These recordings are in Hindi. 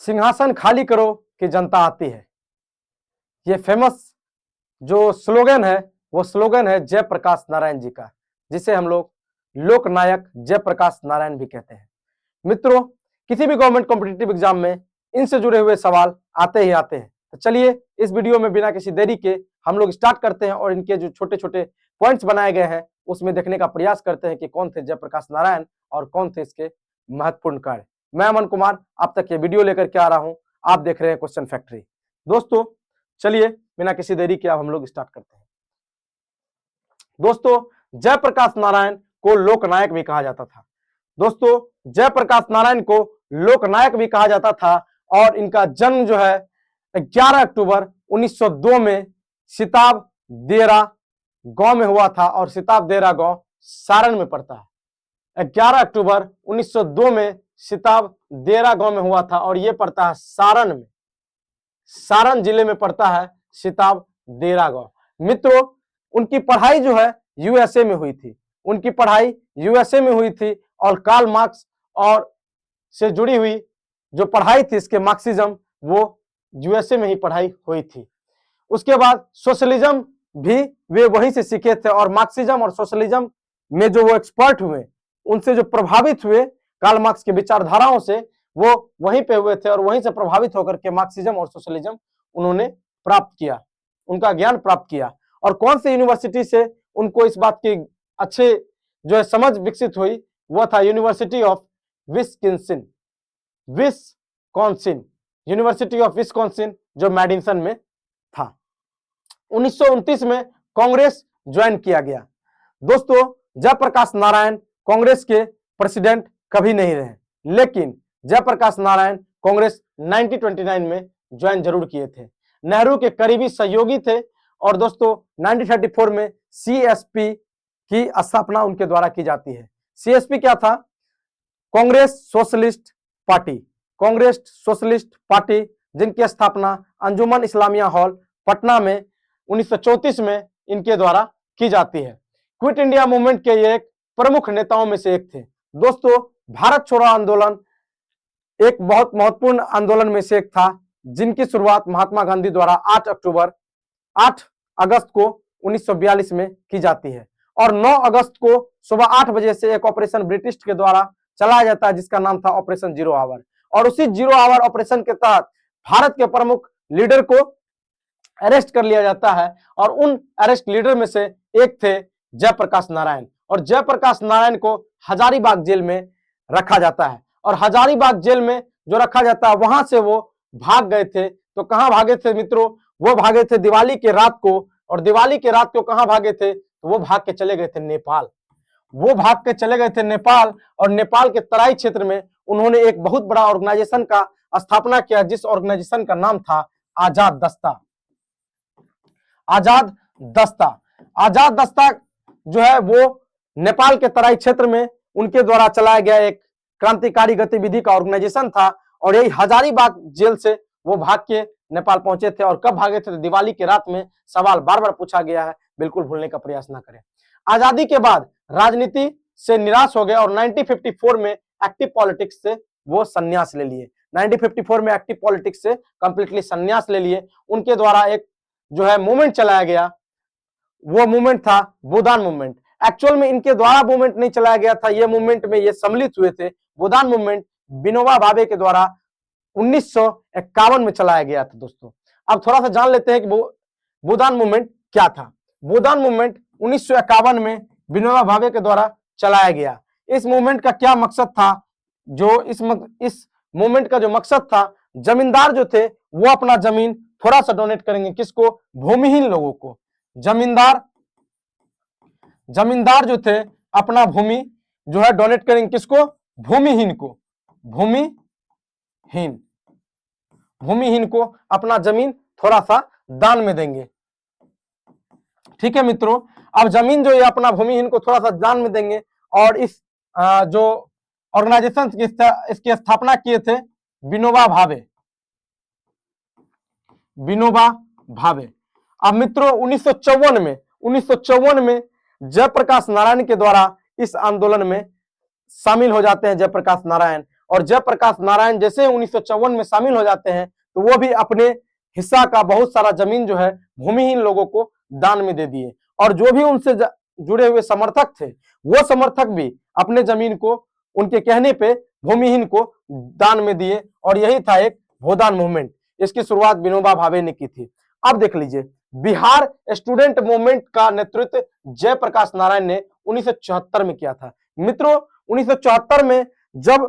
सिंहासन खाली करो कि जनता आती है। ये फेमस जो स्लोगन है वो स्लोगन है जयप्रकाश नारायण जी का, जिसे हम लोग लोक नायक जयप्रकाश नारायण भी कहते हैं। मित्रों, किसी भी गवर्नमेंट कॉम्पिटिटिव एग्जाम में इनसे जुड़े हुए सवाल आते ही आते हैं। तो चलिए इस वीडियो में बिना किसी देरी के हम लोग स्टार्ट करते हैं और इनके जो छोटे छोटे पॉइंट्स बनाए गए हैं उसमें देखने का प्रयास करते हैं कि कौन थे जयप्रकाश नारायण और कौन थे इसके महत्वपूर्ण कार्य। मैं अमन कुमार आप तक ये वीडियो लेकर के आ रहा हूं। आप देख रहे हैं क्वेश्चन फैक्ट्री। दोस्तों चलिए बिना किसी देरी के अब हम लोग स्टार्ट करते हैं। दोस्तों, जयप्रकाश नारायण को लोकनायक भी कहा जाता था। दोस्तों, जयप्रकाश नारायण को लोकनायक भी कहा जाता था और इनका जन्म जो है 11 अक्टूबर 1902 में सिताब देरा गांव में हुआ था और सिताब देरा गांव सारण में पड़ता है। 11 अक्टूबर 1902 में सिताब देरा गांव में हुआ था और यह पड़ता है सारण में, सारण जिले में पड़ता है सिताब देरा गांव। मित्रों, उनकी पढ़ाई जो है यूएसए में हुई थी। उनकी पढ़ाई यूएसए में हुई थी और कार्ल मार्क्स और से जुड़ी हुई जो पढ़ाई थी इसके मार्क्सिज्म वो यूएसए में ही पढ़ाई हुई थी। उसके बाद सोशलिज्म भी वे वहीं से सीखे थे और मार्क्सिज्म और सोशलिज्म में जो वो एक्सपर्ट हुए, उनसे जो प्रभावित हुए कार्ल मार्क्स की विचारधाराओं से, वो वहीं पे हुए थे और वहीं से प्रभावित होकर के मार्क्सिज्म और सोशलिज्म उन्होंने प्राप्त किया, उनका ज्ञान प्राप्त किया। और कौन सी यूनिवर्सिटी से उनको इस बात की अच्छे जो है समझ विकसित हुई, वो था university of Wisconsin, university of Wisconsin जो मैडिसन में था। 1929 में कांग्रेस ज्वाइन किया गया। दोस्तों, जयप्रकाश नारायण कांग्रेस के प्रेसिडेंट कभी नहीं रहे, लेकिन जयप्रकाश नारायण कांग्रेस 1929 में ज्वाइन जरूर किए थे। नेहरू के करीबी सहयोगी थे और दोस्तों 1934 में सीएसपी की स्थापना उनके द्वारा की जाती है। सीएसपी क्या था? Congress socialist party, Congress socialist party, जिनकी स्थापना अंजुमन इस्लामिया हॉल पटना में 1934 में इनके द्वारा की जाती है। क्विट इंडिया मूवमेंट के ये एक प्रमुख नेताओं में से एक थे। दोस्तों, भारत छोड़ो आंदोलन एक बहुत महत्वपूर्ण आंदोलन में से एक था, जिनकी शुरुआत महात्मा गांधी द्वारा 8 अगस्त को 1942 में की जाती है और 9 अगस्त को सुबह 8 बजे से एक ऑपरेशन ब्रिटिश के द्वारा चलाया जाता है जिसका नाम था ऑपरेशन जीरो आवर। और उसी जीरो आवर ऑपरेशन के तहत भारत के प्रमुख लीडर को अरेस्ट कर लिया जाता है और उन अरेस्ट लीडर में से एक थे जयप्रकाश नारायण। और जयप्रकाश नारायण को हजारीबाग जेल में रखा जाता है और हजारीबाग जेल में जो रखा जाता है वहां से वो भाग गए थे। तो कहां भागे थे मित्रों? वो भागे थे दिवाली के रात को। और दिवाली के रात को कहां भागे थे? तो वो भाग के चले गए थे नेपाल। वो भाग के चले गए थे नेपाल और नेपाल के तराई क्षेत्र में उन्होंने एक बहुत बड़ा ऑर्गेनाइजेशन का स्थापना किया, जिस ऑर्गेनाइजेशन का नाम था आजाद दस्ता। आजाद दस्ता, आजाद दस्ता जो है वो नेपाल के तराई क्षेत्र में उनके द्वारा चलाया गया एक क्रांतिकारी गतिविधि का ऑर्गेनाइजेशन था और यही हजारीबाग जेल से वो भाग के नेपाल पहुंचे थे। और कब भागे थे? तो दिवाली की रात में। सवाल बार बार पूछा गया है, बिल्कुल भूलने का प्रयास ना करें। आजादी के बाद राजनीति से निराश हो गए और 1954 में एक्टिव पॉलिटिक्स से वो संन्यास ले लिए। 1954 में एक्टिव पॉलिटिक्स से कंप्लीटली संन्यास ले लिए। उनके द्वारा एक जो है मूवमेंट चलाया गया, वो मूवमेंट था भूदान मूवमेंट। एक्चुअल में इनके द्वारा मूवमेंट नहीं चलाया गया था, ये मूवमेंट में ये सम्मिलित हुए थे। भूदान मूवमेंट विनोबा भावे के द्वारा 1951 में चलाया गया था। दोस्तों, अब थोड़ा सा जान लेते हैं कि भूदान मूवमेंट क्या था। भूदान मूवमेंट 1951 में विनोबा भावे के द्वारा चलाया गया। इस मूवमेंट का क्या मकसद था? जो इस मूवमेंट का जो मकसद था, जमींदार जो थे वो अपना जमीन थोड़ा सा डोनेट करेंगे। किसको? भूमिहीन लोगों को। जमींदार जो थे अपना भूमि जो है डोनेट करेंगे। किसको? भूमिहीन को। भूमिहीन को अपना जमीन थोड़ा सा दान में देंगे। ठीक है मित्रों, अब जमीन जो है अपना भूमिहीन को थोड़ा सा दान में देंगे। और इस जो ऑर्गेनाइजेशन इसकी स्थापना किए थे विनोबा भावे। अब मित्रों 1954 में जयप्रकाश नारायण के द्वारा इस आंदोलन में शामिल हो जाते हैं जयप्रकाश नारायण और जयप्रकाश नारायण जैसे 1954 में शामिल हो जाते हैं तो वो भी अपने हिस्सा का बहुत सारा जमीन जो है भूमिहीन लोगों को दान में दे दिए, और जो भी उनसे जुड़े हुए समर्थक थे वो समर्थक भी अपने जमीन को उनके कहने पे भूमिहीन को दान में दिए, और यही था एक भूदान मूवमेंट। इसकी शुरुआत विनोबा भावे ने की थी। अब देख लीजिए, बिहार स्टूडेंट मूवमेंट का नेतृत्व जयप्रकाश नारायण ने 1974 में किया था। मित्रों, 1974 में जब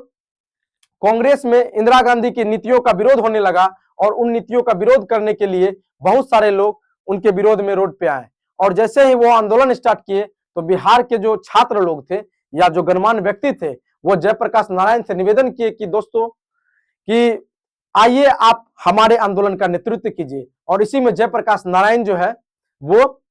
कांग्रेस में इंदिरा गांधी की नीतियों का विरोध होने लगा और उन नीतियों का विरोध करने के लिए बहुत सारे लोग उनके विरोध में रोड पे आए, और जैसे ही वो आंदोलन स्टार्ट किए तो बिहार के जो छात्र लोग थे या जो गणमान्य व्यक्ति थे वो जयप्रकाश नारायण से निवेदन किए कि दोस्तों कि आइए आप हमारे आंदोलन का नेतृत्व कीजिए, और इसी में जयप्रकाश नारायण जो है वो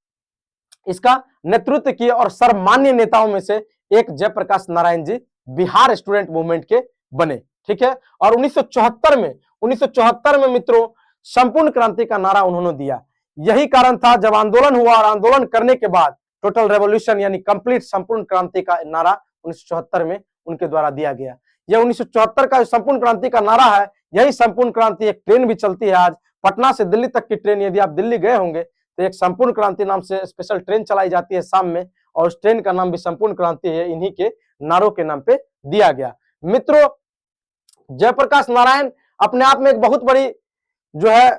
इसका नेतृत्व किए, और सर्वमान्य नेताओं में से एक जयप्रकाश नारायण जी बिहार स्टूडेंट मूवमेंट के बने। ठीक है, और 1974 में मित्रों संपूर्ण क्रांति का नारा उन्होंने दिया। यही कारण था जब आंदोलन हुआ और आंदोलन करने के बाद टोटल रेवोल्यूशन यानी कंप्लीट संपूर्ण क्रांति का नारा 1974 में उनके द्वारा दिया गया। यह 1974 का संपूर्ण क्रांति का नारा है, यही संपूर्ण क्रांति। एक ट्रेन भी चलती है आज पटना से दिल्ली तक की ट्रेन, यदि आप दिल्ली गए होंगे तो एक संपूर्ण क्रांति नाम से स्पेशल ट्रेन चलाई जाती है शाम में, और उस ट्रेन का नाम भी संपूर्ण क्रांति है, इन्हीं के नारों के नाम पे दिया गया। मित्रों, जयप्रकाश नारायण अपने आप में एक बहुत बड़ी जो है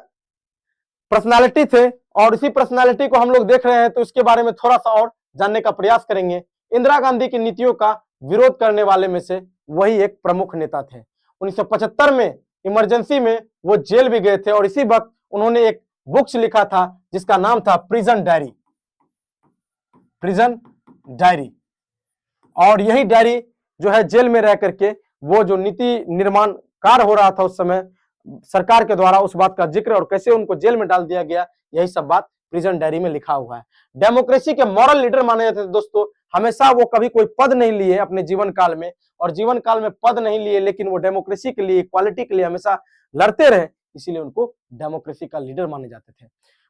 पर्सनालिटी थे, और इसी पर्सनालिटी को हम लोग देख रहे हैं तो इसके बारे में थोड़ा सा और जानने का प्रयास करेंगे। इंदिरा गांधी की नीतियों का विरोध करने वाले में से वही एक प्रमुख नेता थे। 1975 में इमरजेंसी में वो जेल भी गए थे, और इसी वक्त उन्होंने एक बुक्स लिखा था जिसका नाम था प्रिजन डायरी। प्रिजन डायरी, और यही डायरी जो है जेल में रह करके वो जो नीति निर्माण कार्य हो रहा था उस समय सरकार के द्वारा, उस बात का जिक्र और कैसे उनको जेल में डाल दिया गया, यही सब बात प्रिजन डायरी में लिखा हुआ है। डेमोक्रेसी के मॉरल लीडर माने जाते थे दोस्तों। हमेशा वो कभी कोई पद नहीं लिए अपने जीवन काल में, और जीवन काल में पद नहीं लिए, लेकिन वो डेमोक्रेसी के लिए, इक्वालिटी के लिए हमेशा लड़ते रहे, इसीलिए उनको डेमोक्रेसी का लीडर माने जाते थे।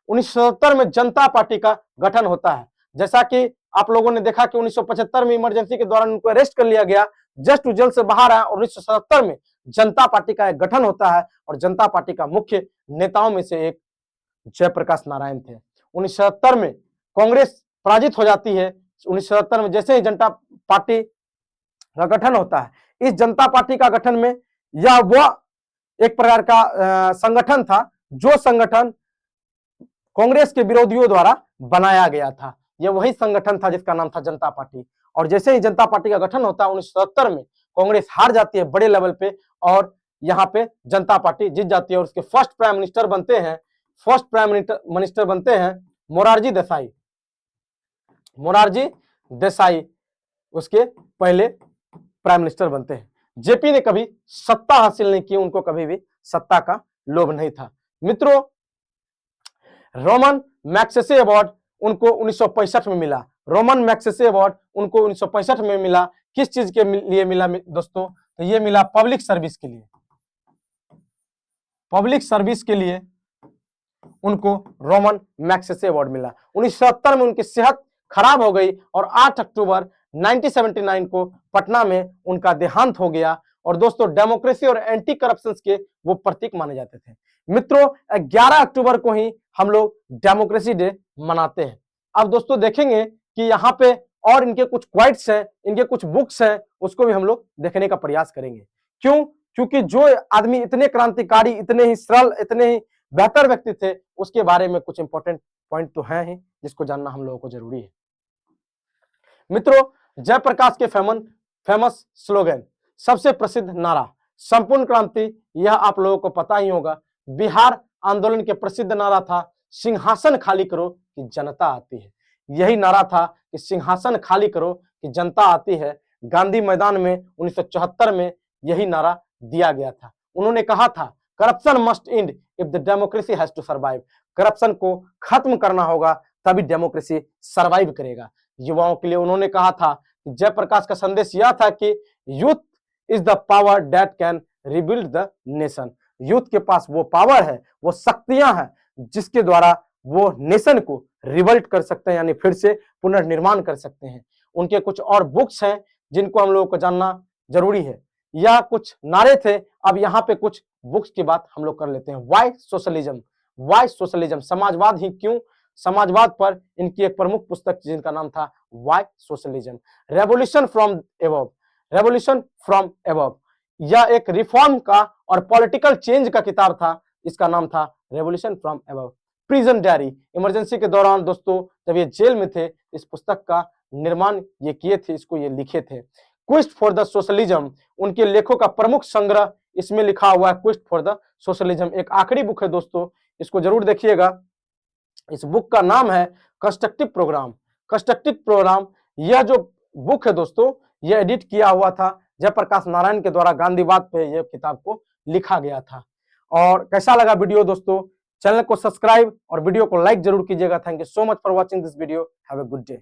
1977 में जनता पार्टी का गठन होता है। जैसा कि आप लोगों ने देखा कि 1975 में इमरजेंसी के दौरान उनको अरेस्ट कर लिया गया, जस्ट जेल से बाहर आया, और 1977 में जनता पार्टी का एक गठन होता है, और जनता पार्टी का मुख्य नेताओं में से एक जयप्रकाश नारायण थे। 1977 में कांग्रेस पराजित हो जाती है। 1977 में जैसे ही जनता पार्टी का गठन होता है, इस जनता पार्टी का गठन में यह वह एक प्रकार का संगठन था जो संगठन कांग्रेस के विरोधियों द्वारा बनाया गया था। यह वही संगठन था जिसका नाम था जनता पार्टी, और जैसे ही जनता पार्टी का गठन होता है 1977 में कांग्रेस हार जाती है बड़े लेवल पे, और यहाँ पे जनता पार्टी जीत जाती है, और उसके फर्स्ट प्राइम मिनिस्टर बनते हैं मोरारजी देसाई। मोरारजी देसाई उसके पहले प्राइम मिनिस्टर बनते हैं। जेपी ने कभी सत्ता हासिल नहीं की, उनको कभी भी सत्ता का लोभ नहीं था। मित्रों, रोमन मैग्सेसे अवार्ड उनको 1965 में मिला। रोमन मैग्सेसे अवार्ड उनको 1965 में मिला। किस चीज के लिए मिला दोस्तों? तो ये मिला पब्लिक सर्विस के लिए। पब्लिक सर्विस के लिए उनको रोमन मैग्सेसे अवार्ड मिला। 1970 में उनकी सेहत खराब हो गई, और 8 अक्टूबर 1979 को पटना में उनका देहांत हो गया। और दोस्तों, डेमोक्रेसी और एंटी करप्शन के वो प्रतीक माने जाते थे। मित्रों, 11 अक्टूबर को ही हम लोग डेमोक्रेसी डे मनाते हैं। अब दोस्तों देखेंगे कि यहाँ पे और इनके कुछ क्वाइट्स हैं, इनके कुछ बुक्स हैं, उसको भी हम लोग देखने का प्रयास करेंगे। क्यों? क्योंकि जो आदमी इतने क्रांतिकारी, इतने ही सरल, इतने ही बेहतर व्यक्ति थे, उसके बारे में कुछ इंपॉर्टेंट पॉइंट तो है ही जिसको जानना हम लोगों को जरूरी है। मित्रों, जयप्रकाश के फेमस स्लोगन, सबसे प्रसिद्ध नारा संपूर्ण क्रांति, यह आप लोगों को पता ही होगा। बिहार आंदोलन के प्रसिद्ध नारा था सिंहासन खाली करो कि जनता आती है। यही नारा था कि सिंहासन खाली करो कि जनता आती है। गांधी मैदान में 1974 में यही नारा दिया गया था। उन्होंने कहा था corruption must end if the democracy has to survive. Corruption को खत्म करना होगा तभी डेमोक्रेसी सर्वाइव करेगा। युवाओं के लिए उन्होंने कहा था कि जयप्रकाश का संदेश यह था कि youth is the power that can rebuild the nation. Youth के पास वो पावर है, वो शक्तियां हैं जिसके द्वारा वो नेशन को रिवल्ट कर सकते हैं, यानी फिर से पुनर्निर्माण कर सकते हैं। उनके कुछ और बुक्स हैं जिनको हम लोगों को जानना जरूरी है। यह कुछ नारे थे। अब यहाँ पे कुछ बुक्स की बात हम लोग कर लेते हैं। वाई सोशलिज्म, वाई सोशलिज्म, समाजवाद ही क्यों, समाजवाद पर इनकी एक प्रमुख पुस्तक जिनका नाम था why socialism. Revolution from above, revolution from above, यह एक रिफॉर्म का और पॉलिटिकल चेंज का किताब था, इसका नाम था revolution from above. Prison diary, emergency के दौरान दोस्तों जब ये जेल में थे, इस पुस्तक का निर्माण ये किए थे, इसको ये लिखे थे। क्वेस्ट फॉर द सोशलिज्म, उनके लेखों का प्रमुख संग्रह इसमें लिखा हुआ है, क्वेस्ट फॉर द सोशलिज्म। एक आखिरी बुक है दोस्तों, इसको जरूर देखिएगा। इस बुक का नाम है कंस्ट्रक्टिव प्रोग्राम। कंस्ट्रक्टिव प्रोग्राम, यह जो बुक है दोस्तों, यह एडिट किया हुआ था जयप्रकाश नारायण के द्वारा, गांधीवाद पे यह किताब को लिखा गया था। और कैसा लगा वीडियो दोस्तों, चैनल को सब्सक्राइब और वीडियो को लाइक जरूर कीजिएगा। Thank you so much for watching this video. Have a good day.